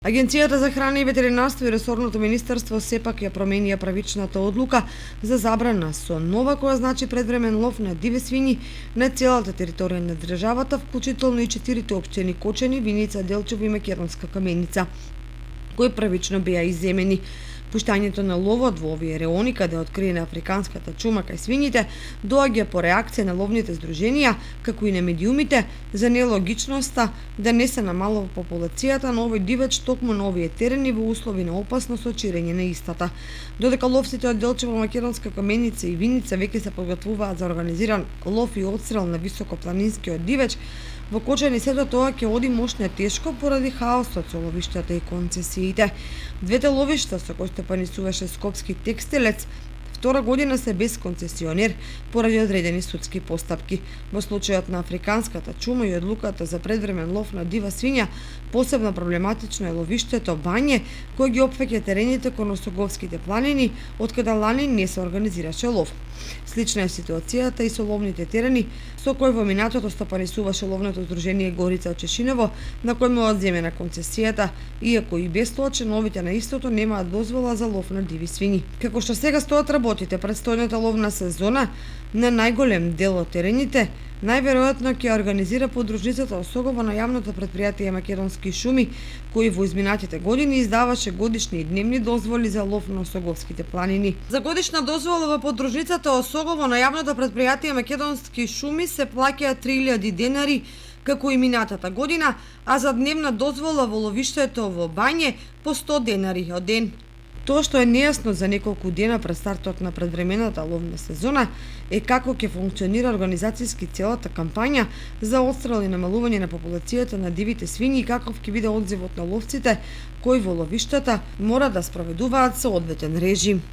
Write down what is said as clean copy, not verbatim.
Агенцијата за храна и ветеринарство и ресорното министерство сепак ја променија правичната одлука за забрана со нова која значи предвремен лов на диви свињи на целата територија на државата, вклучително и 4 општини Кочани, Виница, Делчево и Македонска Каменица, кои правично беа изземени. Пуштањето на ловот во овие реони, каде е откриена африканската чума кај свињите, доаѓа по реакција на ловните здруженија, како и на медиумите, за нелогичноста да не се намалува популацијата на овој дивеч токму на овие терени во услови на опасност од ширење на истата. Додека ловците од Делчево, Македонска Каменица и Виница веќе се подготвуваат за организиран лов и отстрел на високопланинскиот дивеч, во Кочани сето тоа ќе оди мошне тешко поради хаосот со ловиштата и концесиите. Двете ловишта со кои стопанисуваше Скопски текстилец втора година се без концесионер поради одредени судски постапки. Во случајот на африканската чума и одлуката за предвремен лов на дива свиња, посебно проблематично е ловиштето Бање, кој ги опфаќа терените кон Осоговските планини, од каде лани не се организираше лов. Слична е ситуацијата и со ловните терени, со кој во минатото стопанисуваше ловното здружение Горица од Чешиново, на кој му одземена концесијата, иако и без тоа членовите на истото немаат дозвола за лов на диви свињи. Како што сега стоат работите, предстојната ловна сезона на најголем дел од терените најверојатно ќе организира подружницата Осогово на јавното претпријатие Македонски шуми, кој во изминатите години издаваше годишни и дневни дозволи за лов на Осоговските планини. За годишна дозвола во подружницата Осогово на јавното претпријатие Македонски шуми се плаќаат 3000 денари, како и минатата година, а за дневна дозвола во ловиштето во Бање по 100 денари од ден. Тоа што е нејасно за неколку дена пред стартот на предвремената ловна сезона е како ќе функционира организацијски целата кампања за отстрел и намалување на популацијата на дивите свињи и каков ќе биде одзивот на ловците кои во ловиштата мора да спроведуваат соодветен режим.